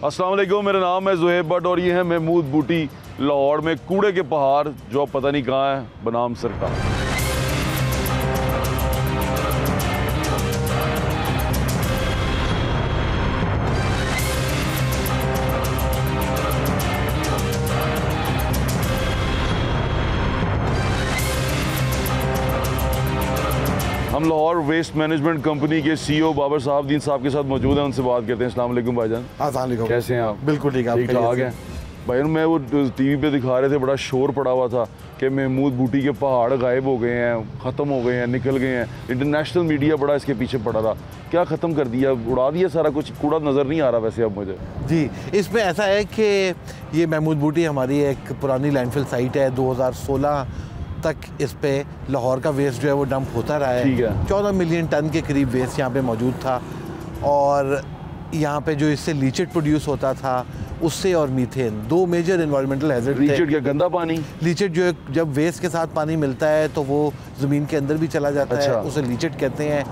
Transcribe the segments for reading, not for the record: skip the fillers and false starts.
अस्सलाम वालेकुम, मेरा नाम है ज़ुहैब भट्ट और ये है महमूद बूटी लाहौर में कूड़े के पहाड़ जो अब पता नहीं कहाँ है बनाम सरकार। हम लाहौर वेस्ट मैनेजमेंट कंपनी के CEO बाबर साहब साहब के साथ मौजूद हैं, उनसे बात करते हैं। अस्सलाम वालेकुम भाईजान। अस्सलाम वालेकुम। कैसे हैं आप? बिल्कुल ठीक है, ठीक ठाक हैं भाईजान। मैं वो TV पे दिखा रहे थे, बड़ा शोर पड़ा हुआ था कि महमूद बूटी के पहाड़ गायब हो गए हैं, ख़त्म हो गए हैं, निकल गए हैं। इंटरनेशनल मीडिया बड़ा इसके पीछे पड़ा था। क्या ख़त्म कर दिया, उड़ा दिया सारा कुछ? कूड़ा नज़र नहीं आ रहा वैसे अब मुझे। जी, इसमें ऐसा है कि ये महमूद बूटी हमारी एक पुरानी लैंडफिल साइट है। 2016 तक इस पे लाहौर का वेस्ट जो है वो डंप होता रहा है। 14 मिलियन टन के करीब वेस्ट यहाँ पे मौजूद था और यहाँ पे जो इससे लीचेट प्रोड्यूस होता था उससे और मीथेन, दो मेजर एनवायरमेंटल हैजर्ड थे। लीचेट क्या, गंदा पानी? लीचेट जो है जब वेस्ट के साथ पानी मिलता है तो वो ज़मीन के अंदर भी चला जाता है, उसे लीचेट कहते हैं।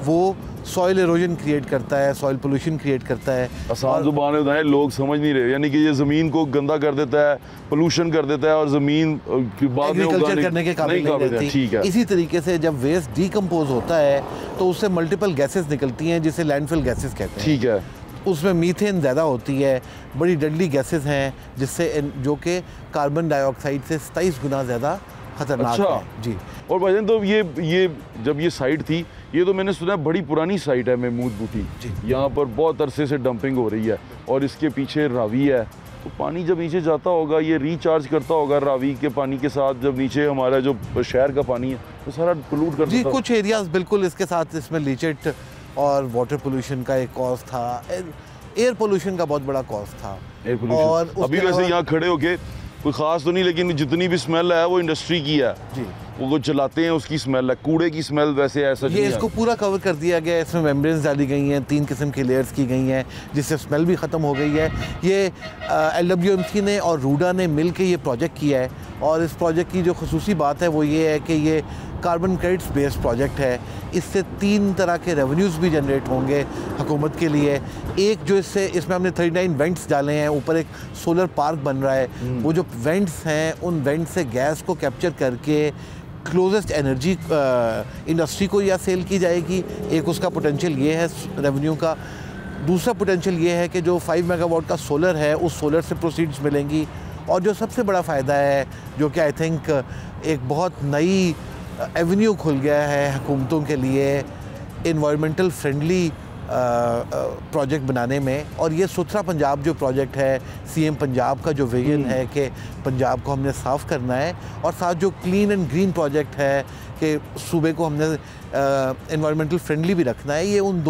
वो सॉइल एरोजन क्रिएट करता है, सॉइल पोल्यूशन क्रिएट करता है। आसान जुबान में बताएं, लोग समझ नहीं रहे। यानी कि ये ज़मीन को गंदा कर देता है, पोल्यूशन कर देता है और ज़मीन एग्रीकल्चर करने के काबिल नहीं रहती। ठीक है। इसी तरीके से जब वेस्ट डीकम्पोज होता है तो उससे मल्टीपल गैसेस निकलती हैं जिसे लैंडफिल गैसेस कहते हैं। ठीक है। उसमें मीथेन ज़्यादा होती है, बड़ी डेडली गैसेस हैं जिससे जो कि कार्बन डाइऑक्साइड से 27 गुना ज़्यादा खतरनाक है। जी। और भाईजान तो ये जब ये साइट थी, ये तो मैंने सुना है बड़ी पुरानी साइट है महमूद बूटी। यहाँ पर बहुत अरसे से डंपिंग हो रही है और इसके पीछे रावी है। तो पानी जब नीचे जाता होगा ये रिचार्ज करता होगा रावी के पानी के साथ, जब नीचे हमारा जो शहर का पानी है तो सारा पोल्यूट करता। जी, कुछ एरियाज बिल्कुल इसके साथ इसमें लीचेट और वाटर पोल्यूशन का एक कॉज था, एयर पोल्यूशन का बहुत बड़ा कॉज था। और अभी वैसे यहाँ खड़े होके कोई ख़ास तो नहीं, लेकिन जितनी भी स्मेल है वो इंडस्ट्री की है। जी। वो जलाते हैं उसकी स्मेल है, कूड़े की स्मेल वैसे ऐसा ये इसको पूरा कवर कर दिया गया है। इसमें मेम्ब्रेन्स डाली गई हैं, 3 किस्म की लेयर्स की गई हैं जिससे स्मेल भी ख़त्म हो गई है। ये LWMC ने और रूडा ने मिल के ये प्रोजेक्ट किया है और इस प्रोजेक्ट की जो ख़ुसूसी बात है वो ये है कि ये कार्बन क्रेडिट्स बेस्ड प्रोजेक्ट है। इससे 3 तरह के रेवेन्यूज़ भी जनरेट होंगे हुकूमत के लिए। एक जो इसमें हमने 39 वेंट्स डाले हैं, ऊपर एक सोलर पार्क बन रहा है। वो जो वेंट्स हैं उन वेंट्स से गैस को कैप्चर करके क्लोजेस्ट एनर्जी इंडस्ट्री को या सेल की जाएगी। एक उसका पोटेंशियल ये है रेवेन्यू का। दूसरा पोटेंशियल ये है कि जो 5 मेगावाट का सोलर है उस सोलर से प्रोसीड्स मिलेंगी। और जो सबसे बड़ा फ़ायदा है जो कि आई थिंक एक बहुत नई एवेन्यू खुल गया है हुकूमतों के लिए इन्वायरमेंटल फ्रेंडली प्रोजेक्ट बनाने में। और ये सुथरा पंजाब जो प्रोजेक्ट है, CM पंजाब का जो विजन है कि पंजाब को हमने साफ़ करना है, और साथ जो क्लीन एंड ग्रीन प्रोजेक्ट है कि सूबे को हमने इन्वायरमेंटल फ्रेंडली भी रखना है, ये उन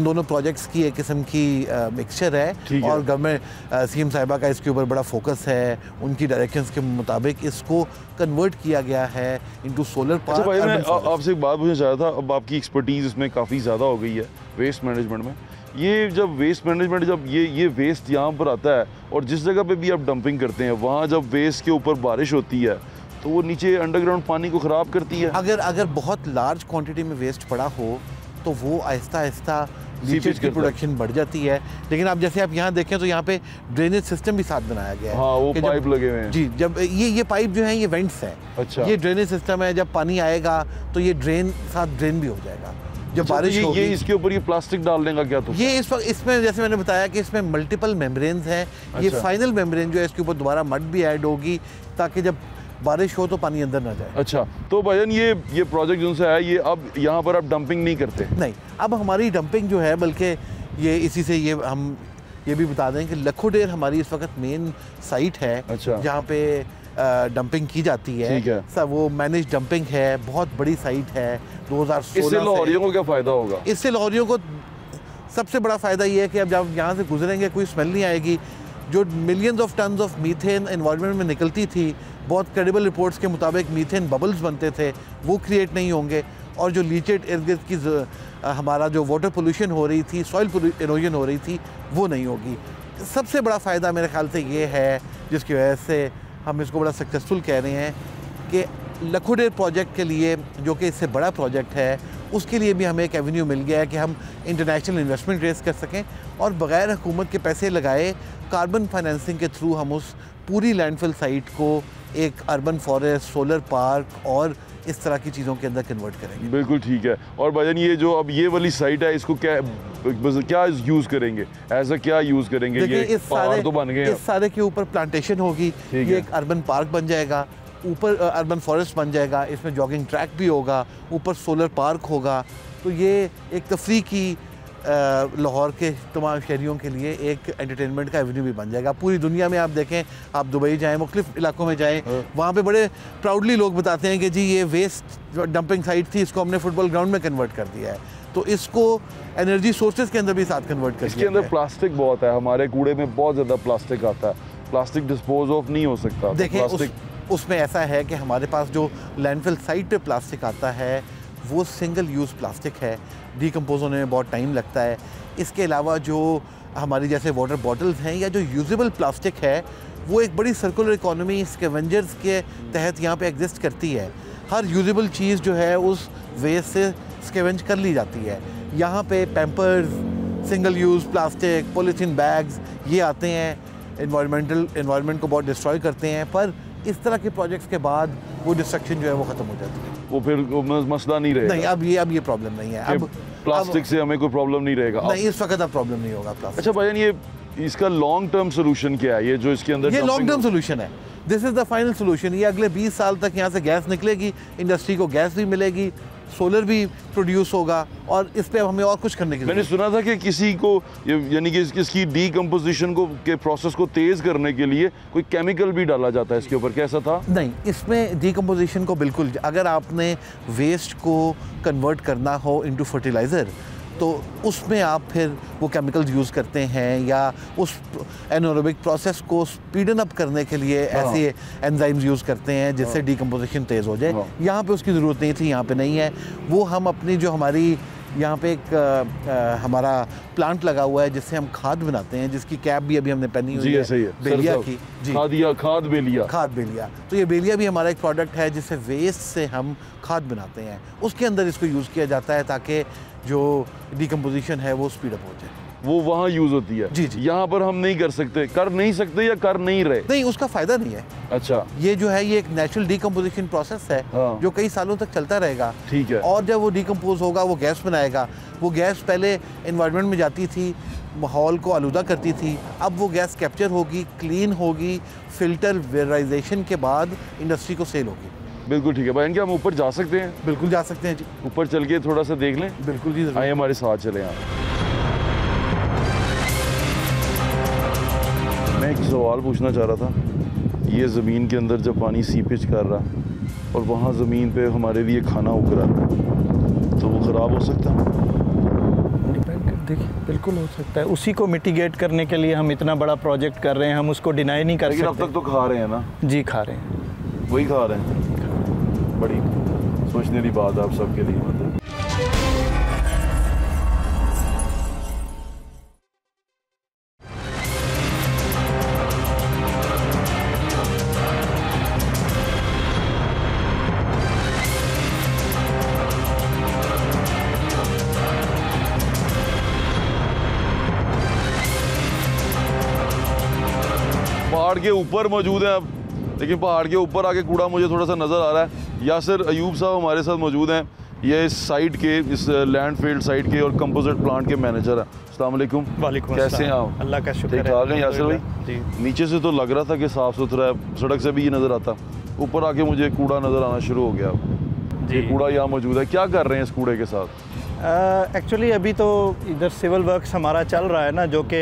दोनों प्रोजेक्ट्स की एक किस्म की मिक्सचर है। और गवर्नमेंट CM साहिबा का इसके ऊपर बड़ा फोकस है। उनकी डायरेक्शंस के मुताबिक इसको कन्वर्ट किया गया है इनटू सोलर पार्क। अच्छा भाई, मैं आपसे एक बात पूछना चाह रहा था। अब आपकी एक्सपर्टीज़ इसमें काफ़ी ज़्यादा हो गई है वेस्ट मैनेजमेंट में। ये जब वेस्ट मैनेजमेंट जब ये वेस्ट यहाँ पर आता है और जिस जगह पे भी आप डंपिंग करते हैं वहाँ जब वेस्ट के ऊपर बारिश होती है तो वो नीचे अंडरग्राउंड पानी को ख़राब करती है। अगर बहुत लार्ज क्वांटिटी में वेस्ट पड़ा हो तो वो आहिस्ता आहिस्ता लीचेज की प्रोडक्शन बढ़ जाती है। लेकिन आप जैसे आप यहाँ देखें तो यहाँ पे ड्रेनेज सिस्टम भी साथ बनाया गया है। हाँ, वो पाइप लगे हुए हैं। जी, जब ये पाइप जो है ये वेंट्स है। अच्छा। ये ड्रेनेज सिस्टम है, जब पानी आएगा तो ये साथ ड्रेन भी हो जाएगा। जब बारिश होगी, ये इसके ऊपर ये प्लास्टिक डालने का क्या तो? ये इस वक्त इसमें जैसे मैंने बताया कि इसमें मल्टीपल मेम्ब्रेन्स हैं। ये फाइनल मेम्ब्रेन जो है इसके ऊपर दोबारा मड भी ऐड होगी ताकि जब बारिश हो तो पानी अंदर ना जाए। अच्छा, तो भाईजान ये प्रोजेक्ट जिनसे है ये अब यहाँ पर आप डंपिंग नहीं करते? नहीं, अब हमारी डंपिंग जो है, बल्कि ये इसी से हम ये भी बता दें कि लखोडेर हमारी इस वक्त मेन साइट है। अच्छा। जहाँ पे डंपिंग की जाती है। ठीक है। सब वो मैनेज डंपिंग है, बहुत बड़ी साइट है। 2016 इससे लाहौरियों को क्या फ़ायदा होगा? इससे लाहौरियों को सबसे बड़ा फ़ायदा ये है कि अब जब यहाँ से गुजरेंगे कोई स्मेल नहीं आएगी। जो millions of tons of methane environment में निकलती थी, बहुत क्रेडिबल रिपोर्ट्स के मुताबिक मीथेन बबल्स बनते थे, वो क्रिएट नहीं होंगे। और जो लीचेड इर्द गिर्द की हमारा जो वाटर पोल्यूशन हो रही थी, सॉइल एरोजन हो रही थी, वो नहीं होगी। सबसे बड़ा फ़ायदा मेरे ख्याल से ये है, जिसकी वजह से हम इसको बड़ा सक्सेसफुल कह रहे हैं, कि लखोडेर प्रोजेक्ट के लिए, जो कि इससे बड़ा प्रोजेक्ट है, उसके लिए भी हमें एक एवेन्यू मिल गया है कि हम इंटरनेशनल इन्वेस्टमेंट रेस कर सकें और बग़ैर हुकूमत के पैसे लगाए कार्बन फाइनेंसिंग के थ्रू हम उस पूरी लैंडफिल साइट को एक अर्बन फॉरेस्ट, सोलर पार्क और इस तरह की चीज़ों के अंदर कन्वर्ट करेंगे। बिल्कुल ठीक है। और भाईजान ये जो अब ये वाली साइट है इसको क्या यूज़ करेंगे, ऐसा क्या यूज़ करेंगे? ये इस सारे तो बन गए, इस सारे के ऊपर प्लांटेशन होगी, ये एक अर्बन पार्क बन जाएगा, ऊपर अर्बन फॉरेस्ट बन जाएगा, इसमें जॉगिंग ट्रैक भी होगा, ऊपर सोलर पार्क होगा। तो ये एक तफरी की लाहौर के तमाम शहरियों के लिए एक एंटरटेनमेंट का एवेन्यू भी बन जाएगा। पूरी दुनिया में आप देखें, आप दुबई जाएं, मुख्तलिफ इलाकों में जाएं, वहाँ पे बड़े प्राउडली लोग बताते हैं कि जी ये वेस्ट डंपिंग साइट थी, इसको हमने फुटबॉल ग्राउंड में कन्वर्ट कर दिया है। तो इसको एनर्जी सोर्सेज के अंदर भी साथ कन्वर्ट कर दिया। इसके अंदर प्लास्टिक बहुत है, हमारे कूड़े में बहुत ज़्यादा प्लास्टिक आता है, प्लास्टिक डिस्पोज ऑफ नहीं हो सकता। देखें उसमें ऐसा है कि हमारे पास जो लैंडफिल साइट पे प्लास्टिक आता है वो सिंगल यूज़ प्लास्टिक है, डिकम्पोज होने में बहुत टाइम लगता है। इसके अलावा जो हमारी जैसे वाटर बॉटल्स हैं या जो यूजेबल प्लास्टिक है वो एक बड़ी सर्कुलर इकोनॉमी स्कैवेंजर्स के तहत यहाँ पे एग्जिस्ट करती है। हर यूजेबल चीज़ जो है उस वेस्ट से स्कैवेंज कर ली जाती है। यहाँ पे Pampers, single use plastic, polythene bags ये आते हैं, एनवायरनमेंट को बहुत डिस्ट्रॉय करते हैं, पर इस तरह के प्रोजेक्ट्स के बाद वो डिस्ट्रक्शन जो है वो ख़त्म हो जाती है। वो फिर मसला नहीं रहेगा। नहीं, अब ये प्रॉब्लम नहीं है। अब प्लास्टिक से हमें कोई प्रॉब्लम नहीं रहेगा। नहीं, इस वक्त अब प्रॉब्लम नहीं होगा प्लास्टिक। अच्छा भाईजान, ये इसका लॉन्ग टर्म सोल्यूशन क्या है? ये जो इसके अंदर ये लॉन्ग टर्म सोल्यूशन है, this is the final solution. ये अगले 20 साल तक यहाँ से गैस निकलेगी, इंडस्ट्री को गैस भी मिलेगी, सोलर भी प्रोड्यूस होगा और इस पे हमें और कुछ करने की मैंने सुना था कि किसी को यानी कि इसकी डीकम्पोजिशन को के प्रोसेस को तेज़ करने के लिए कोई केमिकल भी डाला जाता है इसके ऊपर, कैसा था? नहीं, इसमें डीकम्पोजिशन को बिल्कुल, अगर आपने वेस्ट को कन्वर्ट करना हो इनटू फर्टिलाइज़र तो उसमें आप फिर वो केमिकल्स यूज़ करते हैं या उस एनारोबिक प्रोसेस को स्पीडन अप करने के लिए ऐसे एंजाइम्स यूज़ करते हैं जिससे डीकम्पोजिशन तेज़ हो जाए। यहाँ पे उसकी ज़रूरत नहीं थी, यहाँ पे नहीं है। वो हम अपनी जो हमारी यहाँ पे एक हमारा प्लांट लगा हुआ है जिससे हम खाद बनाते हैं, जिसकी कैप भी अभी हमने पहनी हुई है, सही है, बेलिया की जी, खाद बेलिया। तो ये बेलिया भी हमारा एक प्रोडक्ट है जिससे वेस्ट से हम खाद बनाते हैं, उसके अंदर इसको यूज़ किया जाता है ताकि जो डीकम्पोजिशन है वो स्पीड अप हो जाए। वो वहाँ यूज़ होती है जी। यहाँ पर हम नहीं कर सकते या कर नहीं रहे? नहीं, उसका फ़ायदा नहीं है। अच्छा, ये जो है ये एक नेचुरल डीकम्पोजिशन प्रोसेस है जो कई सालों तक चलता रहेगा। ठीक है। और जब वो डीकम्पोज होगा वो गैस बनाएगा। वो गैस पहले एनवायरनमेंट में जाती थी, माहौल को आलूदा करती थी, अब वो गैस कैप्चर होगी, क्लीन होगी, फिल्टर वेराइजेशन के बाद इंडस्ट्री को सेल होगी। बिल्कुल ठीक है भाई, क्या हम ऊपर जा सकते हैं? बिल्कुल जा सकते हैं जी। ऊपर चल के थोड़ा सा देख लें? बिल्कुल जी, आइए हमारे साथ चले। यहाँ मैं एक सवाल पूछना चाह रहा था, ये ज़मीन के अंदर जब पानी सीपेज कर रहा और वहाँ ज़मीन पे हमारे लिए खाना उग रहा तो वो ख़राब हो सकता है? देखिए, बिल्कुल हो सकता है। उसी को मिटिगेट करने के लिए हम इतना बड़ा प्रोजेक्ट कर रहे हैं, हम उसको डिनाई नहीं कर सकते। लेकिन अब तक तो खा रहे हैं ना? जी, खा रहे हैं, वही खा रहे हैं। बड़ी सोचने की बात है आप सबके लिए। मतलब पहाड़ के ऊपर मौजूद है अब, लेकिन पहाड़ के ऊपर आके कूड़ा मुझे थोड़ा सा नज़र आ रहा है। यासिर अयूब साहब हमारे साथ मौजूद हैं, ये इस साइट के, इस लैंडफील्ड साइट के और कंपोजिट प्लांट के मैनेजर हैं। अस्सलाम वालेकुम। वालेकुम कैसे हैं आप? अल्लाह का शुक्र है। ठीक ठाक हैं यासिर भाई? जी। नीचे से तो लग रहा था कि साफ़ सुथरा है, सड़क से भी ये नज़र आता, ऊपर आके मुझे कूड़ा नज़र आना शुरू हो गया। जी, कूड़ा यहाँ मौजूद है, क्या कर रहे हैं इस कूड़े के साथ? एक्चुअली अभी तो इधर सिविल वर्क्स हमारा चल रहा है ना, जो कि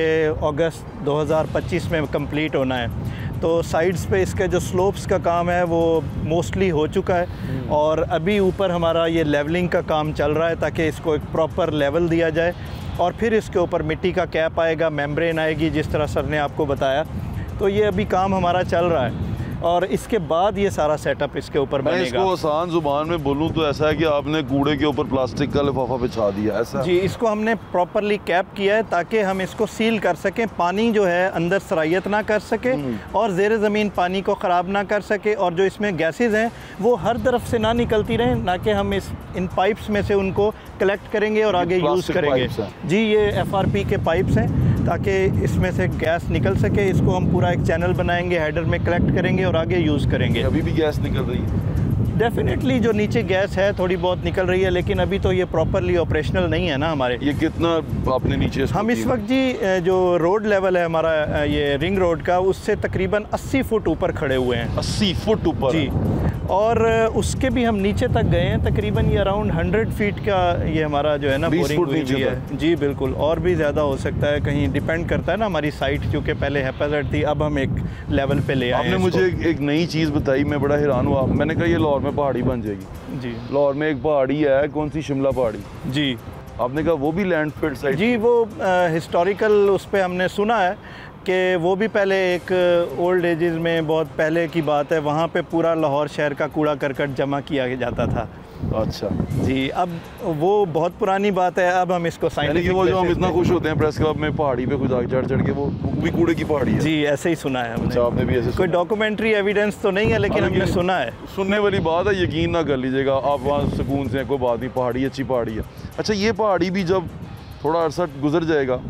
अगस्त 2025 में कंप्लीट होना है। तो साइड्स पे इसके जो स्लोप्स का काम है वो मोस्टली हो चुका है और अभी ऊपर हमारा ये लेवलिंग का काम चल रहा है ताकि इसको एक प्रॉपर लेवल दिया जाए और फिर इसके ऊपर मिट्टी का कैप आएगा, मेम्ब्रेन आएगी, जिस तरह सर ने आपको बताया। तो ये अभी काम हमारा चल रहा है। और इसके बाद ये सारा सेटअप इसके ऊपर मैं बनेगा। इसको आसान जुबान में बोलूँ तो ऐसा है कि आपने कूड़े के ऊपर प्लास्टिक का लिफाफा बिछा दिया, ऐसा? जी, इसको हमने प्रॉपरली कैप किया है ताकि हम इसको सील कर सकें, पानी जो है अंदर सरायत ना कर सके और ज़ेर ज़मीन पानी को ख़राब ना कर सके, और जो इसमें गैसेज हैं वो हर तरफ से ना निकलती रहें, ना कि हम इन पाइप्स में से उनको कलेक्ट करेंगे और आगे यूज़ करेंगे। जी, ये FRP के पाइप्स हैं ताकि इसमें से गैस निकल सके। इसको हम पूरा एक चैनल बनाएंगे, हेडर में कलेक्ट करेंगे और आगे यूज़ करेंगे। अभी भी गैस निकल रही है? डेफिनेटली जो नीचे गैस है थोड़ी बहुत निकल रही है, लेकिन अभी तो ये प्रॉपरली ऑपरेशनल नहीं है ना हमारे। ये कितना आपने नीचे? हम इस वक्त जी जो रोड लेवल है हमारा ये रिंग रोड का, उससे तकरीबन 80 फुट ऊपर खड़े हुए हैं। 80 फुट ऊपर? जी, और उसके भी हम नीचे तक गए हैं, तकरीबन ये अराउंड 100 फीट का ये हमारा जो है ना 20 बोरिंग फुट हुई नीचे है। जी बिल्कुल, और भी ज़्यादा हो सकता है, कहीं डिपेंड करता है ना हमारी साइट, क्योंकि पहले हैफाजत थी, अब हम एक लेवल पे ले आए हैं। आपने मुझे एक नई चीज़ बताई, मैं बड़ा हैरान हुआ। मैंने कहा ये लाहौर में पहाड़ी बन जाएगी। जी, लाहौर में एक पहाड़ी है, कौन सी? शिमला पहाड़ी। जी, आपने कहा वो भी लैंड फिल्ड साइड? जी, वो हिस्टोरिकल उस पे हमने सुना है कि वो भी पहले एक ओल्ड एजेस में, बहुत पहले की बात है, वहाँ पे पूरा लाहौर शहर का कूड़ा करकट जमा किया जाता था। अच्छा जी, अब वो बहुत पुरानी बात है, अब हम इसको साइंटिफिक, वो जो हम इतना खुश होते हैं प्रेस क्लब में पहाड़ी पे खुद चढ़ चढ़ के, वो भी कूड़े की पहाड़ी है। जी, ऐसे ही सुना है हमने। अच्छा, आपने भी ऐसे? कोई डॉक्यूमेंट्री एविडेंस तो नहीं है, लेकिन हमने सुना है। सुनने वाली बात है, यकीन ना कर लीजिएगा आप, वहाँ सुकून से, कोई बात नहीं, पहाड़ी अच्छी पहाड़ी है। अच्छा, ये पहाड़ी भी जब थोड़ा अरसा गुजर जाएगा,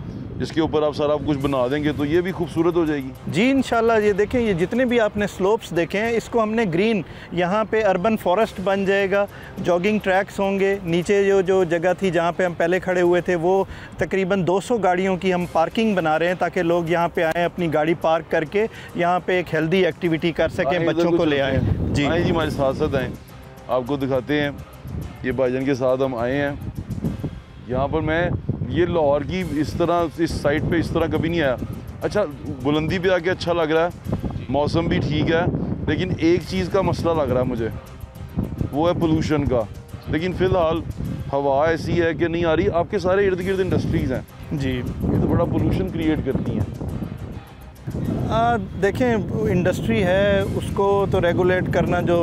इसके ऊपर आप सारा कुछ बना देंगे तो ये भी खूबसूरत हो जाएगी? जी इंशाल्लाह। ये देखें, ये जितने भी आपने स्लोप्स देखे हैं, इसको हमने ग्रीन, यहाँ पे अर्बन फॉरेस्ट बन जाएगा, जॉगिंग ट्रैक्स होंगे। नीचे जो जगह थी जहाँ पे हम पहले खड़े हुए थे, वो तकरीबन 200 गाड़ियों की हम पार्किंग बना रहे हैं ताकि लोग यहाँ पे आएँ, अपनी गाड़ी पार्क करके यहाँ पे एक हेल्दी एक्टिविटी कर सकें, बच्चों को ले आएँ। जी आए जी, हमारे साथ साथ आएँ, आपको दिखाते हैं। ये भाईजान के साथ हम आए हैं यहाँ पर। मैं ये लाहौर की इस तरह, इस साइड पे इस तरह कभी नहीं आया। अच्छा, बुलंदी पे आके अच्छा लग रहा है, मौसम भी ठीक है, लेकिन एक चीज़ का मसला लग रहा है मुझे, वो है पोल्यूशन का। लेकिन फ़िलहाल हवा ऐसी है कि नहीं आ रही। आपके सारे इर्द गिर्द इंडस्ट्रीज़ हैं जी, ये तो बड़ा पोल्यूशन क्रिएट करती हैं। देखें, इंडस्ट्री है, उसको तो रेगुलेट करना जो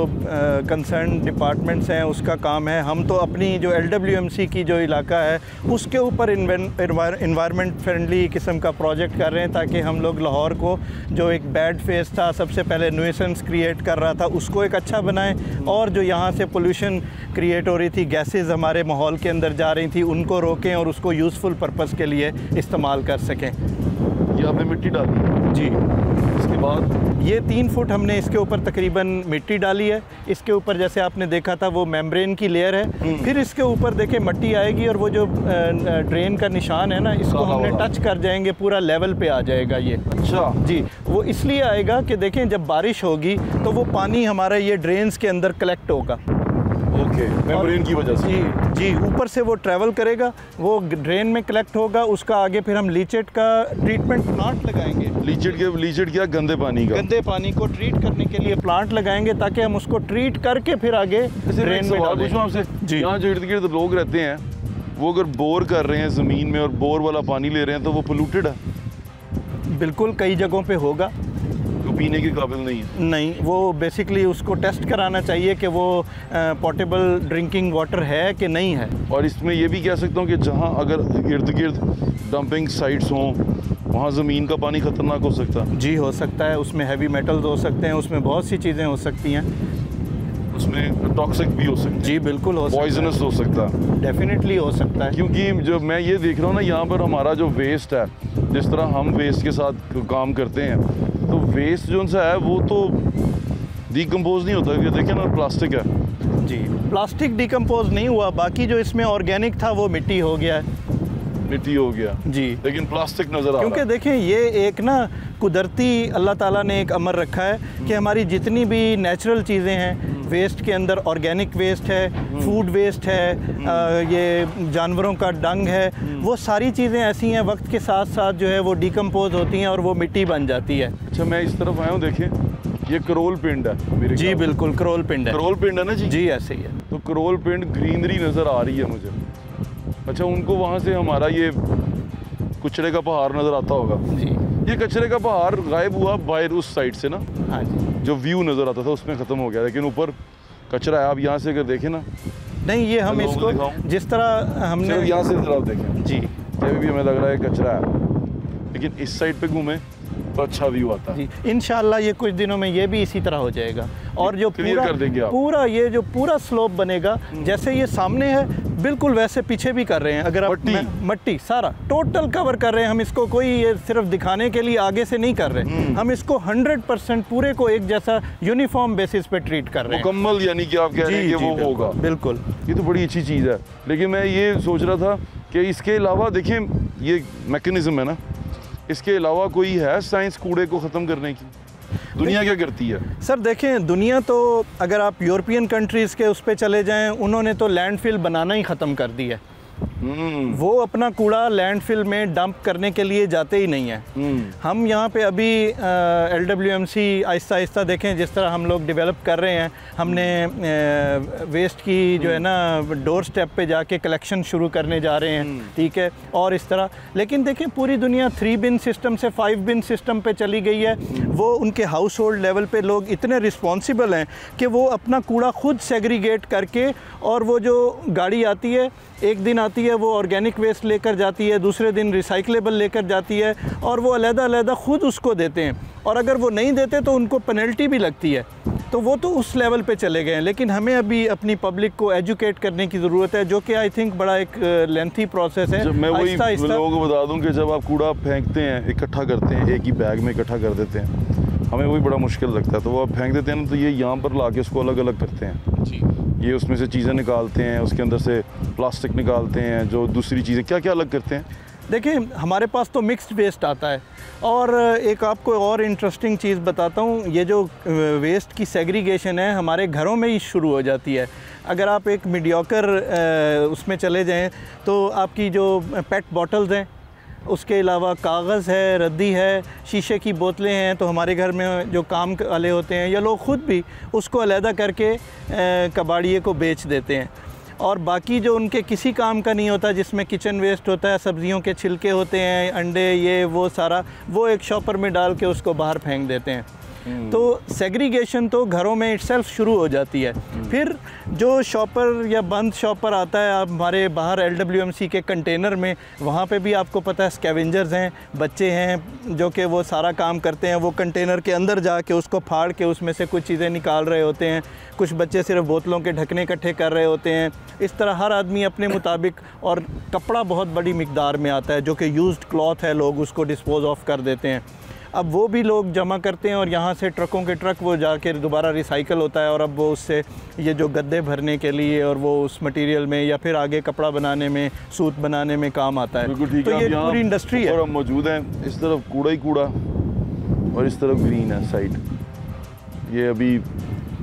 कंसर्न डिपार्टमेंट्स हैं उसका काम है। हम तो अपनी जो LWMC की जो इलाका है उसके ऊपर इन्वायरमेंट फ्रेंडली किस्म का प्रोजेक्ट कर रहे हैं, ताकि हम लोग लाहौर को, जो एक बैड फेस था, सबसे पहले न्यूसेंस क्रिएट कर रहा था, उसको एक अच्छा बनाएं, और जो यहाँ से पोल्यूशन क्रिएट हो रही थी, गैसेस हमारे माहौल के अंदर जा रही थी, उनको रोकें और उसको यूज़फुल पर्पज़ के लिए इस्तेमाल कर सकें। ये आपने मिट्टी डाली? जी, इसके बाद ये 3 फुट हमने इसके ऊपर तकरीबन मिट्टी डाली है। इसके ऊपर जैसे आपने देखा था वो मेम्ब्रेन की लेयर है, फिर इसके ऊपर देखें मट्टी आएगी, और वो जो ड्रेन का निशान है ना, इसको हमने टच कर जाएंगे, पूरा लेवल पे आ जाएगा ये। अच्छा जी, वो इसलिए आएगा कि देखें जब बारिश होगी तो वो पानी हमारा ये ड्रेन्स के अंदर कलेक्ट होगा। ओके, मेम्ब्रेन की वजह से? जी, ऊपर से वो ट्रैवल करेगा, वो ड्रेन में कलेक्ट होगा, उसका आगे फिर हम लीचेट का ट्रीटमेंट प्लांट लगाएंगे। लीचेट क्या? गंदे पानी का? गंदे पानी को ट्रीट करने के लिए प्लांट लगाएंगे, ताकि हम उसको ट्रीट करके फिर आगे ड्रेन में डालें। पूछूं आपसे, यहाँ जो इर्द गिर्द लोग रहते हैं, वो अगर बोर कर रहे हैं ज़मीन में और बोर वाला पानी ले रहे हैं, तो वो पोल्यूटेड है? बिल्कुल, कई जगहों पे होगा, पीने के काबिल नहीं है। नहीं, वो बेसिकली उसको टेस्ट कराना चाहिए कि वो पोर्टेबल ड्रिंकिंग वाटर है कि नहीं है। और इसमें ये भी कह सकता हूँ कि जहाँ अगर इर्द गिर्द डंपिंग साइट्स हों, वहाँ ज़मीन का पानी ख़तरनाक हो सकता है? जी, हो सकता है, उसमें हैवी मेटल्स हो सकते हैं, उसमें बहुत सी चीज़ें हो सकती हैं, उसमें टॉक्सिक भी हो सकता है? जी बिल्कुल हो सकता है, पॉइजनस हो सकता है, डेफिनेटली हो सकता है। क्योंकि जब मैं ये देख रहा हूँ ना, यहाँ पर हमारा जो वेस्ट है, जिस तरह हम वेस्ट के साथ काम करते हैं, तो वेस्ट जो सा है वो तो डिकम्पोज नहीं होता। ये देखिए ना, प्लास्टिक है। जी, प्लास्टिक डिकम्पोज नहीं हुआ, बाकी जो इसमें ऑर्गेनिक था वो मिट्टी हो गया है। मिट्टी हो गया जी, लेकिन प्लास्टिक नज़र आ रहा है। क्योंकि देखें, ये एक ना कुदरती अल्लाह ताला ने एक अमर रखा है कि हमारी जितनी भी नेचुरल चीज़ें हैं, वेस्ट के अंदर ऑर्गेनिक वेस्ट है, फूड वेस्ट है, ये जानवरों का डंग है, वो सारी चीज़ें ऐसी हैं, वक्त के साथ साथ जो है वो डिकम्पोज होती हैं और वो मिट्टी बन जाती है। अच्छा, मैं इस तरफ आया हूँ, देखिए ये करोल पिंड है मेरे। जी बिल्कुल, करोल पिंड है। करोल पिंड है ना जी? जी, ऐसे ही है। तो करोल पिंड ग्रीनरी नज़र आ रही है मुझे। अच्छा, उनको वहाँ से हमारा ये कचरे का पहाड़ नज़र आता होगा। जी, ये कचरे का पहाड़ गायब हुआ बाहर उस साइड से ना? हाँ जी, जो व्यू नज़र आता था उसमें ख़त्म हो गया, लेकिन ऊपर कचरा है। आप यहाँ से अगर देखें ना, नहीं ये हम लोगों को इसको दिखाऊं? जिस तरह हमने सिर्फ यहाँ से जरा आप देखें जी अभी भी हमें लग रहा है कचरा है, लेकिन इस साइड पे घूमें तो अच्छा व्यू आता है। जी इंशाल्लाह ये कुछ दिनों में ये भी इसी तरह हो जाएगा। और जो क्लियर कर देंगे आप। पूरा ये जो पूरा स्लोप बनेगा जैसे ये सामने है बिल्कुल वैसे पीछे भी कर रहे हैं। अगर आप मट्टी सारा टोटल कवर कर रहे हैं हम इसको, कोई ये सिर्फ दिखाने के लिए आगे से नहीं कर रहे, हम इसको 100% पूरे को एक जैसा यूनिफॉर्म बेसिस पे ट्रीट कर रहे हैं, मुकम्मल। यानी कि आप कह रहे हैं कि वो होगा। बिल्कुल ये तो बड़ी अच्छी चीज़ है, लेकिन मैं ये सोच रहा था कि इसके अलावा देखें ये मैकेनिज्म है ना, इसके अलावा कोई है साइंस कूड़े को ख़त्म करने की? दुनिया क्या करती है? सर देखें दुनिया तो अगर आप यूरोपियन कंट्रीज़ के उस पर चले जाएं, उन्होंने तो लैंडफिल बनाना ही ख़त्म कर दी है। वो अपना कूड़ा लैंडफिल में डंप करने के लिए जाते ही नहीं है। हम यहाँ पे अभी LWMC आहिस्ता आहिस्ता देखें जिस तरह हम लोग डेवलप कर रहे हैं, हमने वेस्ट की जो है ना डोर स्टेप पे जाके कलेक्शन शुरू करने जा रहे हैं, ठीक है। और इस तरह लेकिन देखें पूरी दुनिया 3 बिन सिस्टम से 5 बिन सिस्टम पे चली गई है। वो उनके हाउस होल्ड लेवल पे लोग इतने रिस्पॉन्सिबल हैं कि वो अपना कूड़ा खुद सेग्रीगेट करके, और वो जो गाड़ी आती है एक दिन आती है वो ऑर्गेनिक वेस्ट लेकर जाती है, दूसरे दिन रिसाइक्लेबल लेकर जाती है, और वो अलग-अलग खुद उसको देते हैं। और अगर वो नहीं देते तो उनको पेनल्टी भी लगती है। तो वो तो उस लेवल पे चले गए हैं, लेकिन हमें अभी अपनी पब्लिक को एजुकेट करने की ज़रूरत है, जो कि आई थिंक बड़ा एक लेंथी प्रोसेस है। मैं वही लोगों को बता दूं कि जब आप कूड़ा फेंकते हैं, इकट्ठा करते हैं, एक ही बैग में इकट्ठा कर देते हैं, हमें वही बड़ा मुश्किल लगता है। तो वो आप फेंक देते हैं ना, तो ये यहाँ पर ला के उसको अलग अलग करते हैं जी। ये उसमें से चीज़ें निकालते हैं, उसके अंदर से प्लास्टिक निकालते हैं, जो दूसरी चीज़ें क्या क्या अलग करते हैं। देखिए हमारे पास तो मिक्स्ड वेस्ट आता है। और एक आपको और इंटरेस्टिंग चीज़ बताता हूँ, ये जो वेस्ट की सेग्रीगेशन है हमारे घरों में ही शुरू हो जाती है। अगर आप एक मीडियोकर उसमें चले जाएं तो आपकी जो पेट बॉटल्स हैं, उसके अलावा कागज़ है, रद्दी है, शीशे की बोतलें हैं, तो हमारे घर में जो काम वाले होते हैं या लोग ख़ुद भी उसको अलहदा करके कबाड़िए को बेच देते हैं। और बाकी जो उनके किसी काम का नहीं होता, जिसमें किचन वेस्ट होता है, सब्जियों के छिलके होते हैं, अंडे, ये वो सारा, वो एक शॉपर में डाल के उसको बाहर फेंक देते हैं। तो सेग्रीगेशन तो घरों में इटसेल्फ शुरू हो जाती है। फिर जो शॉपर या बंद शॉपर आता है आप हमारे बाहर LWMC के कंटेनर में, वहाँ पे भी आपको पता है स्कैवेंजर्स हैं, बच्चे हैं जो कि वो सारा काम करते हैं। वो कंटेनर के अंदर जाके उसको फाड़ के उसमें से कुछ चीज़ें निकाल रहे होते हैं, कुछ बच्चे सिर्फ बोतलों के ढकने इकट्ठे कर रहे होते हैं। इस तरह हर आदमी अपने मुताबिक, और कपड़ा बहुत बड़ी मिकदार में आता है जो कि यूज्ड क्लॉथ है, लोग उसको डिस्पोज ऑफ कर देते हैं। अब वो भी लोग जमा करते हैं और यहाँ से ट्रकों के ट्रक वो जाके दोबारा रिसाइकल होता है, और अब वो उससे ये जो गद्दे भरने के लिए और वो उस मटेरियल में या फिर आगे कपड़ा बनाने में, सूत बनाने में काम आता है। तो ये पूरी इंडस्ट्री है। और हम मौजूद हैं, इस तरफ कूड़ा ही कूड़ा और इस तरफ ग्रीन है साइड। ये अभी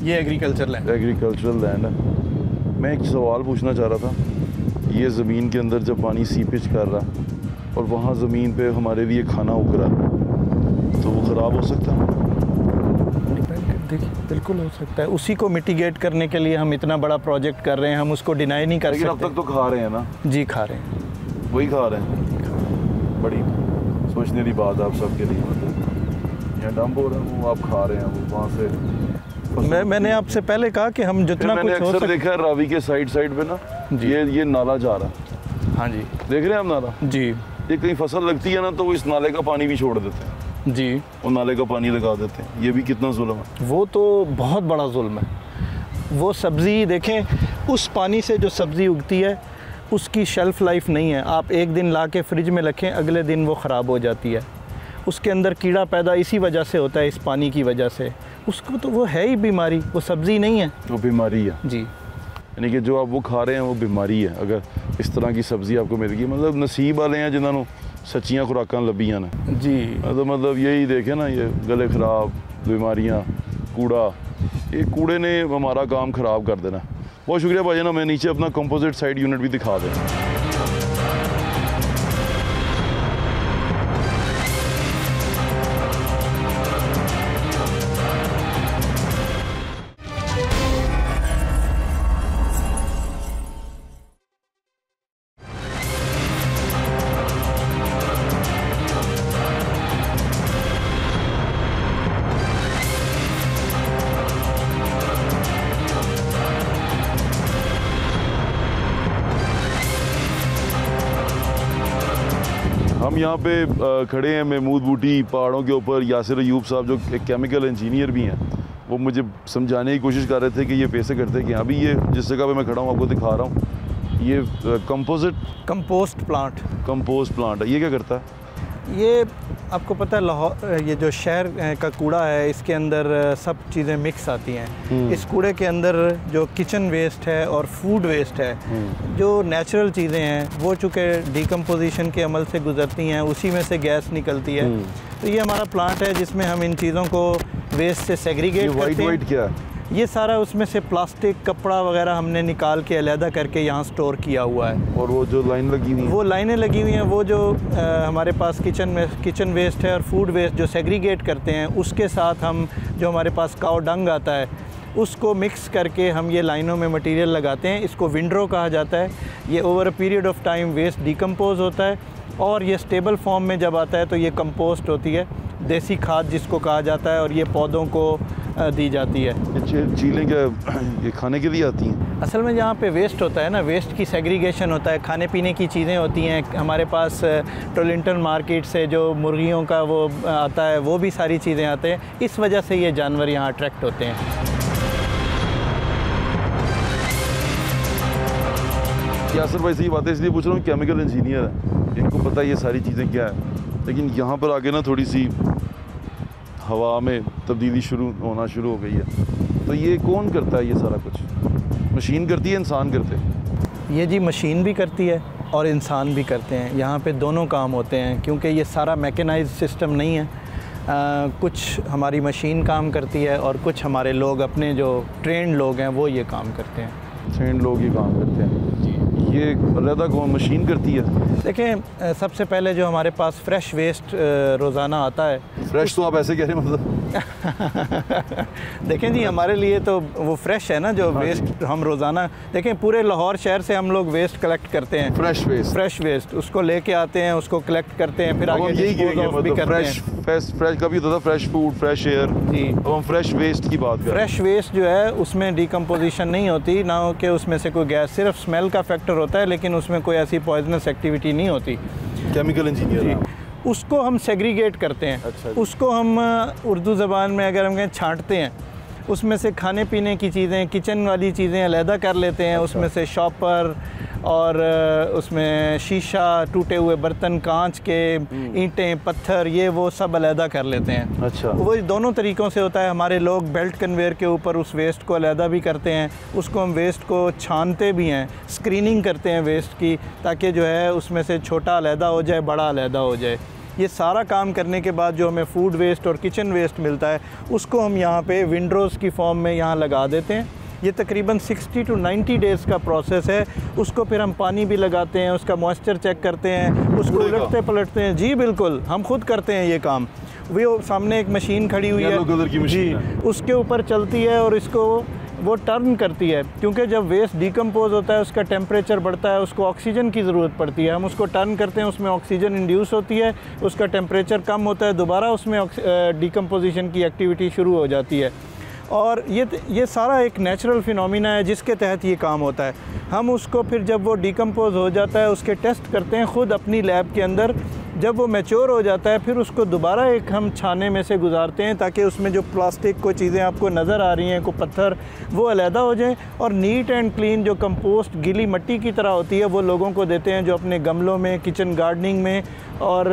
ये एग्रीकल्चर लैंड, एग्रीकल्चरल लैंड है। मैं एक सवाल पूछना चाह रहा था, ये ज़मीन के अंदर जब पानी सीपेज कर रहा और वहाँ ज़मीन पे हमारे लिए खाना उग रहा, तो वो ख़राब हो सकता है? देखिए बिल्कुल हो सकता है। उसी को मिटिगेट करने के लिए हम इतना बड़ा प्रोजेक्ट कर रहे हैं, हम उसको डिनाई नहीं कर सकते। लेकिन अब तक तो खा रहे हैं ना? जी खा रहे हैं, वही खा रहे हैं। बड़ी सोचने की बात है आप सबके लिए। मतलब यहाँ डंप हो रहा है, वो आप खा रहे हैं, वो वहाँ से। मैंने आपसे पहले कहा कि हम जितना कुछ हो अक्सर देखा है रावी के साइड पे ना, ये नाला जा रहा है। हाँ जी, देख रहे हैं आप नाला जी। ये कहीं फसल लगती है ना, तो वो इस नाले का पानी भी छोड़ देते हैं जी, वो नाले का पानी लगा देते हैं। ये भी कितना जुल्म है। वो तो बहुत बड़ा जुल्म है। वो सब्ज़ी देखें, उस पानी से जो सब्ज़ी उगती है उसकी शेल्फ़ लाइफ नहीं है। आप एक दिन ला के फ्रिज में रखें, अगले दिन वो ख़राब हो जाती है। उसके अंदर कीड़ा पैदा इसी वजह से होता है, इस पानी की वजह से। उसको तो वो है ही बीमारी, वो सब्ज़ी नहीं है, वो बीमारी है जी। यानी कि जो आप वो खा रहे हैं वो बीमारी है। अगर इस तरह की सब्ज़ी आपको मिल गई, मतलब नसीब वाले हैं जिन्होंने सच्चियाँ खुराकां लभियां ने जी। मतलब यही देखे ना, ये गले ख़राब, बीमारियाँ, कूड़ा, ये कूड़े ने हमारा काम ख़राब कर देना। बहुत शुक्रिया भाईजान, हमें नीचे अपना कंपोजिट साइड यूनिट भी दिखा दें। हम यहाँ पे खड़े हैं महमूद बूटी पहाड़ों के ऊपर। यासिर अयूब साहब जो एक केमिकल इंजीनियर भी हैं, वो मुझे समझाने की कोशिश कर रहे थे कि ये कैसे करते हैं कि अभी ये जिस जगह पे मैं खड़ा हूँ आपको दिखा रहा हूँ, ये कंपोस्ट प्लांट है। ये क्या करता है? ये आपको पता है लाहौर, ये जो शहर का कूड़ा है इसके अंदर सब चीज़ें मिक्स आती हैं। इस कूड़े के अंदर जो किचन वेस्ट है और फूड वेस्ट है, जो नेचुरल चीज़ें हैं वो चूँकि डिकम्पोजिशन के अमल से गुजरती हैं, उसी में से गैस निकलती है। तो ये हमारा प्लांट है जिसमें हम इन चीज़ों को वेस्ट से सेग्रीगेट करते हैं। वाइट क्या है? ये सारा उसमें से प्लास्टिक कपड़ा वगैरह हमने निकाल के अलहदा करके यहाँ स्टोर किया हुआ है। और वो जो लाइन लगी हुई है, वो लाइनें लगी हुई हैं, वो जो हमारे पास किचन वेस्ट है और फूड वेस्ट जो सेग्रीगेट करते हैं, उसके साथ हम जो हमारे पास काऊ डंग आता है उसको मिक्स करके हम ये लाइनों में मटेरियल लगाते हैं। इसको विंड्रो कहा जाता है। ये over a period of time waste decompose होता है और ये स्टेबल फॉर्म में जब आता है तो ये कंपोस्ट होती है, देसी खाद जिसको कहा जाता है, और ये पौधों को दी जाती है। चीलें क्या ये खाने के लिए आती हैं? असल में जहाँ पे वेस्ट होता है ना, वेस्ट की सेग्रीगेशन होता है, खाने पीने की चीज़ें होती हैं। हमारे पास टोलिंटन मार्केट से जो मुर्गियों का वो आता है, वो भी सारी चीज़ें आते हैं। इस वजह से ये जानवर यहाँ अट्रैक्ट होते हैं। यासिर भाई से ये बातें इसलिए पूछ रहा हूँ, केमिकल इंजीनियर है, इनको पता है ये सारी चीज़ें क्या है। लेकिन यहाँ पर आगे ना थोड़ी सी हवा में तब्दीली होना शुरू हो गई है। तो ये कौन करता है ये सारा कुछ? मशीन करती है, इंसान करते हैं? ये जी मशीन भी करती है और इंसान भी करते हैं। यहाँ पे दोनों काम होते हैं क्योंकि ये सारा मैकेनाइज्ड सिस्टम नहीं है। कुछ हमारी मशीन काम करती है और कुछ हमारे लोग, अपने जो ट्रेंड लोग हैं, वो ये काम करते हैं। ट्रेंड लोग ये काम करते हैं। ये अलग कौन मशीन करती है? देखें, सबसे पहले जो हमारे पास फ्रेश वेस्ट रोज़ाना आता है। फ्रेश तो आप ऐसे कह रहे हैं मतलब? देखें जी, हमारे लिए तो वो फ्रेश है ना, जो वेस्ट हम रोज़ाना, देखें पूरे लाहौर शहर से हम लोग वेस्ट कलेक्ट करते हैं। फ्रेश वेस्ट उसको लेके आते हैं, उसको कलेक्ट करते हैं, फिर आगे डिस्पोज ऑफ भी करते हैं। फ्रेश कभी होता था फ्रेश फूड, फ्रेश एयर। जी, अब हम फ्रेश वेस्ट की बात कर रहे हैं। फ्रेश वेस्ट जो है उसमें डिकम्पोजिशन नहीं होती, ना कि उसमें से कोई गैस, सिर्फ स्मेल का फैक्टर होता है, लेकिन उसमें कोई ऐसी पॉइजनस एक्टिविटी नहीं होती। केमिकल इंजीनियर उसको हम सेग्रीगेट करते हैं। अच्छा। उसको हम उर्दू ज़बान में अगर हम कहें छांटते हैं। उसमें से खाने पीने की चीज़ें, किचन वाली चीज़ें अलहदा कर लेते हैं। उसमें से शॉपर और उसमें शीशा, टूटे हुए बर्तन, कांच के, ईंटें, पत्थर, ये वो सब अलहदा कर लेते हैं। अच्छा। वो दोनों तरीक़ों से होता है। हमारे लोग बेल्ट कन्वेयर के ऊपर उस वेस्ट को अलहदा भी करते हैं। उसको हम वेस्ट को छानते भी हैं, स्क्रीनिंग करते हैं वेस्ट की, ताकि जो है उसमें से छोटा अलहदा हो जाए, बड़ा अलहदा हो जाए। ये सारा काम करने के बाद जो हमें फूड वेस्ट और किचन वेस्ट मिलता है, उसको हम यहाँ पे विंडोज़ की फॉर्म में यहाँ लगा देते हैं। ये तकरीबन 60 to 90 डेज़ का प्रोसेस है। उसको फिर हम पानी भी लगाते हैं, उसका मॉइस्चर चेक करते हैं, उसको उलटते पलटते हैं। जी बिल्कुल, हम खुद करते हैं ये काम। वो सामने एक मशीन खड़ी हुई है, कलर की मशीन जी, उसके ऊपर चलती है और इसको वो टर्न करती है, क्योंकि जब वेस्ट डिकम्पोज होता है उसका टेम्परेचर बढ़ता है, उसको ऑक्सीजन की ज़रूरत पड़ती है। हम उसको टर्न करते हैं, उसमें ऑक्सीजन इंड्यूस होती है, उसका टेम्परेचर कम होता है, दोबारा उसमें डिकम्पोजिशन की एक्टिविटी शुरू हो जाती है। और ये सारा एक नेचुरल फिनोमिना है जिसके तहत ये काम होता है। हम उसको फिर जब वो डिकम्पोज हो जाता है उसके टेस्ट करते हैं खुद अपनी लैब के अंदर। जब वो मैच्योर हो जाता है फिर उसको दोबारा एक हम छाने में से गुजारते हैं, ताकि उसमें जो प्लास्टिक को चीज़ें आपको नज़र आ रही हैं, को पत्थर, वो अलहदा हो जाए और नीट एंड क्लीन जो कंपोस्ट गीली मिट्टी की तरह होती है वो लोगों को देते हैं, जो अपने गमलों में, किचन गार्डनिंग में और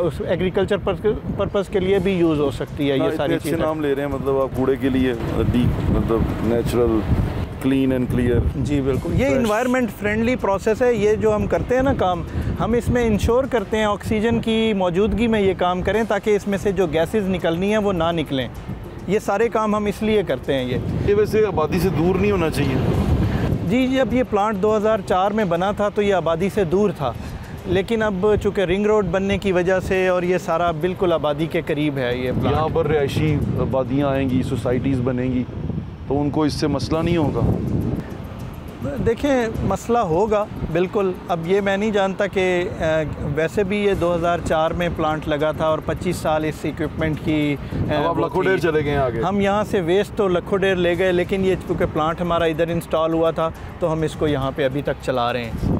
उस एग्रीकल्चर पर्पज़ के लिए भी यूज़ हो सकती है। ये सारी चीज़ें नाम ले रहे हैं, मतलब आप कूड़े के लिए मतलब नेचुरल, क्लीन एंड क्लियर। जी बिल्कुल, ये इन्वायरमेंट फ्रेंडली प्रोसेस है। ये जो हम करते हैं ना काम, हम इसमें इंश्योर करते हैं ऑक्सीजन की मौजूदगी में ये काम करें, ताकि इसमें से जो गैसेस निकलनी है वो ना निकलें। ये सारे काम हम इसलिए करते हैं। ये वैसे आबादी से दूर नहीं होना चाहिए? जी, जब ये प्लांट 2004 में बना था तो ये आबादी से दूर था, लेकिन अब चूँकि रिंग रोड बनने की वजह से और ये सारा बिल्कुल आबादी के करीब है ये प्लांट। यहाँ पर रिहायशी आबादियाँ आएंगी, सोसाइटीज़ बनेंगी, तो उनको इससे मसला नहीं होगा? देखें, मसला होगा बिल्कुल। अब ये मैं नहीं जानता कि वैसे भी ये 2004 में प्लांट लगा था और 25 साल इस इक्विपमेंट की आप लाखों डेर चले गए आगे। हम यहाँ से वेस्ट तो लाखों डेर ले गए, लेकिन ये चूँकि प्लांट हमारा इधर इंस्टॉल हुआ था तो हम इसको यहाँ पे अभी तक चला रहे हैं।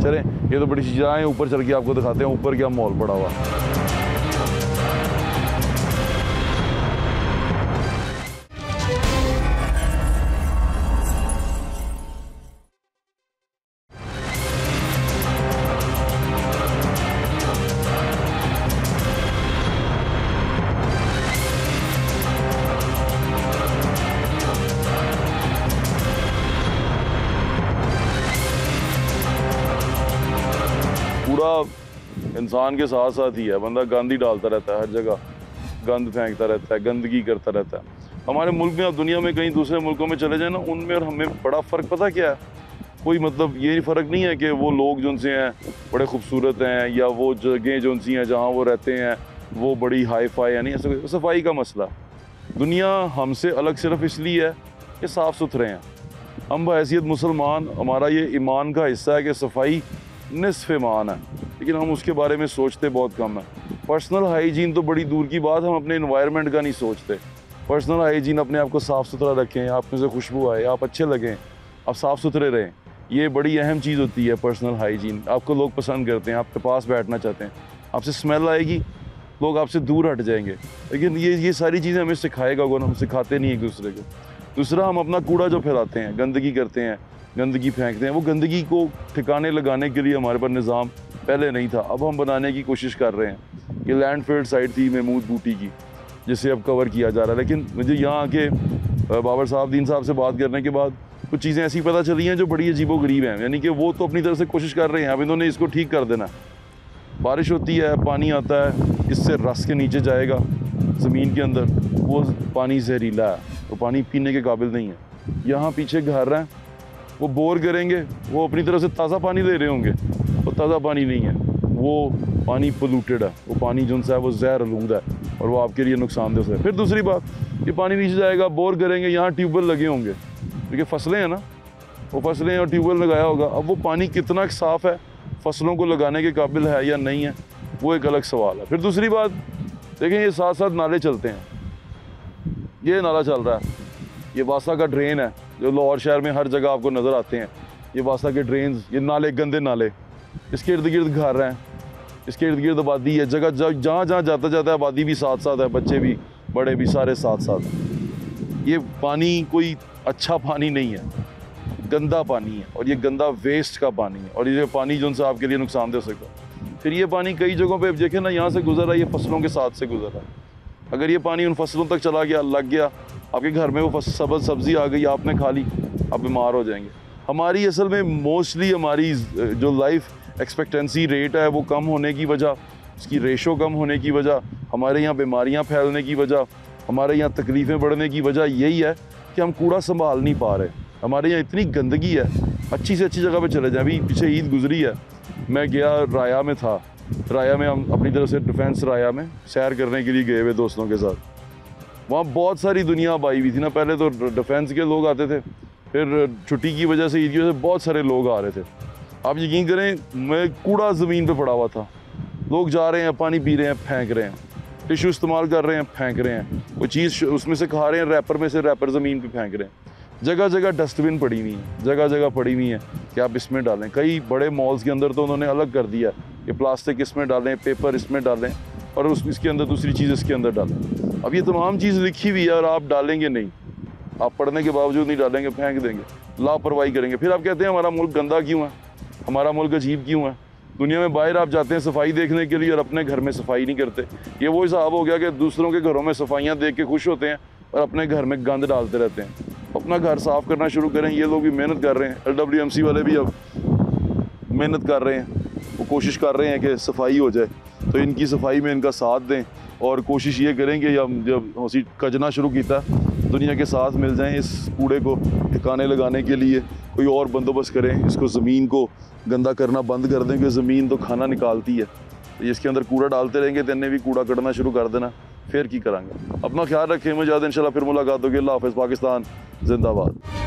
चलें, ये तो बड़ी चीज़ें आएँ, ऊपर चल के आपको दिखाते हैं ऊपर क्या मॉल पड़ा हुआ है। कूड़ा इंसान के साथ साथ ही है, बंदा गंद ही डालता रहता है, हर जगह गंद फेंकता रहता है, गंदगी करता रहता है। हमारे मुल्क में, आप दुनिया में कहीं दूसरे मुल्कों में चले जाए ना, उनमें और हमें बड़ा फ़र्क पता क्या है? कोई मतलब ये फ़र्क नहीं है कि वो लोग जो से हैं बड़े खूबसूरत हैं, या वो जगह जो सी हैं जहाँ वो रहते हैं वो बड़ी हाई फाई है, नहीं ऐसा। सफाई का मसला, दुनिया हमसे अलग सिर्फ इसलिए है कि साफ़ सुथरे हैं। हम बहैसियत मुसलमान, हमारा ये ईमान का हिस्सा है कि सफाई निस्फ़ ईमान है, लेकिन हम उसके बारे में सोचते बहुत कम है। पर्सनल हाइजीन तो बड़ी दूर की बात, हम अपने इन्वायरमेंट का नहीं सोचते। पर्सनल हाइजीन, अपने आप को साफ़ सुथरा रखें, आप में से खुशबू आए, आप अच्छे लगें, आप साफ़ सुथरे रहें, ये बड़ी अहम चीज़ होती है। पर्सनल हाइजीन आपको लोग पसंद करते हैं, आपके पास बैठना चाहते हैं, आपसे स्मेल आएगी, लोग आपसे दूर हट जाएंगे। लेकिन ये सारी चीज़ें हमें सिखाएगा कौन? हम सिखाते नहीं एक दूसरे को। दूसरा, हम अपना कूड़ा जो फैलाते हैं, गंदगी करते हैं, गंदगी फेंकते हैं, वो गंदगी को ठिकाने लगाने के लिए हमारे पास निज़ाम पहले नहीं था, अब हम बनाने की कोशिश कर रहे हैं। ये लैंडफील्ड साइट थी महमूद बूटी की, जिसे अब कवर किया जा रहा है। लेकिन मुझे यहाँ आके बाबर साहब, दीन साहब से बात करने के बाद कुछ चीज़ें ऐसी पता चली हैं जो बड़ी अजीबोगरीब हैं। यानी कि वो तो अपनी तरफ से कोशिश कर रहे हैं, अब इन्होंने इसको ठीक कर देना। बारिश होती है, पानी आता है, इससे रस के नीचे जाएगा ज़मीन के अंदर, वो पानी जहरीला है, वो पानी पीने के काबिल नहीं है। यहाँ पीछे घर हैं, वो बोर करेंगे, वो अपनी तरफ से ताज़ा पानी दे रहे होंगे, वो ताज़ा पानी नहीं है, वो पानी पोल्यूटेड है, वो पानी जो है वो जहर आलूद है और वो आपके लिए नुकसानदेह है। फिर दूसरी बात, ये पानी नीचे जाएगा, बोर करेंगे, यहाँ ट्यूबवेल लगे होंगे, क्योंकि फसलें हैं ना, वो फसलें और ट्यूबवेल लगाया होगा। अब वो पानी कितना साफ़ है, फसलों को लगाने के काबिल है या नहीं है, वो एक अलग सवाल है। फिर दूसरी बात देखें, ये साथ साथ नाले चलते हैं, ये नाला चल रहा है, ये वासा का ड्रेन है जो लाहौर शहर में हर जगह आपको नज़र आते हैं। ये वासा के ड्रेन्स, ये नाले, गंदे नाले, इसके इर्द गिर्द घर हैं, इसके इर्द गिर्द आबादी है, जगह जहाँ जहाँ जाता जाता है आबादी भी साथ साथ है, बच्चे भी बड़े भी सारे साथ साथ। ये पानी कोई अच्छा पानी नहीं है, गंदा पानी है, और ये गंदा वेस्ट का पानी है, और ये पानी जो उनसे आपके लिए नुकसान दे सका। फिर ये पानी कई जगहों पे देखें ना, यहाँ से गुजरा, ये फसलों के साथ से गुजरा। अगर ये पानी उन फसलों तक चला गया, लग गया, आपके घर में वो सब्ज़ी आ गई, आपने खा ली, आप बीमार हो जाएंगे। हमारी असल में मोस्टली हमारी जो लाइफ एक्सपेक्टेंसी रेट है वो कम होने की वजह, उसकी रेशो कम होने की वजह, हमारे यहाँ बीमारियाँ फैलने की वजह, हमारे यहाँ तकलीफ़ें बढ़ने की वजह यही है कि हम कूड़ा संभाल नहीं पा रहे। हमारे यहाँ इतनी गंदगी है, अच्छी से अच्छी जगह पे चले जाएं। अभी पीछे ईद गुजरी है, मैं गया, राया में था, राया में हम अपनी तरफ से डिफेंस राया में सैर करने के लिए गए हुए दोस्तों के साथ। वहाँ बहुत सारी दुनिया अब आई हुई थी ना, पहले तो डिफेंस के लोग आते थे, फिर छुट्टी की वजह से, ईद की वजह से बहुत सारे लोग आ रहे थे। आप यकीन करें, मैं कूड़ा ज़मीन पे पड़ा हुआ था, लोग जा रहे हैं, पानी पी रहे हैं, फेंक रहे हैं, टिशू इस्तेमाल कर रहे हैं, फेंक रहे हैं, वो चीज़ उसमें से खा रहे हैं, रैपर में से रैपर ज़मीन पे फेंक रहे हैं। जगह जगह डस्टबिन पड़ी हुई है, जगह जगह पड़ी हुई है कि आप इसमें डालें। कई बड़े मॉल्स के अंदर तो उन्होंने अलग कर दिया कि प्लास्टिक इसमें डालें, पेपर इसमें डालें, और इसके अंदर दूसरी चीज़ इसके अंदर डालें। अब ये तमाम चीज़ लिखी हुई है और आप डालेंगे नहीं, आप पढ़ने के बावजूद नहीं डालेंगे, फेंक देंगे, लापरवाही करेंगे। फिर आप कहते हैं हमारा मुल्क गंदा क्यों है, हमारा मुल्क अजीब क्यों है। दुनिया में बाहर आप जाते हैं सफाई देखने के लिए और अपने घर में सफाई नहीं करते। ये वो हिसाब हो गया कि दूसरों के घरों में सफाइयाँ देख के खुश होते हैं और अपने घर में गंद डालते रहते हैं। अपना घर साफ़ करना शुरू करें। ये लोग भी मेहनत कर रहे हैं, LWMC वाले भी अब मेहनत कर रहे हैं, वो कोशिश कर रहे हैं कि सफाई हो जाए, तो इनकी सफाई में इनका साथ दें और कोशिश ये करेंगे जब उसी कजना शुरू किया दुनिया के साथ मिल जाएं, इस कूड़े को ठिकाने लगाने के लिए कोई और बंदोबस्त करें, इसको ज़मीन को गंदा करना बंद कर दें, क्योंकि ज़मीन तो खाना निकालती है। तो इसके अंदर कूड़ा डालते रहेंगे तो इन्हें भी कूड़ा कटना शुरू कर देना, फिर की करांगे। अपना ख्याल रखें, मुझे इंशाल्लाह फिर मुलाकात होगी। अल्लाह हाफ़िज़, पाकिस्तान जिंदाबाद।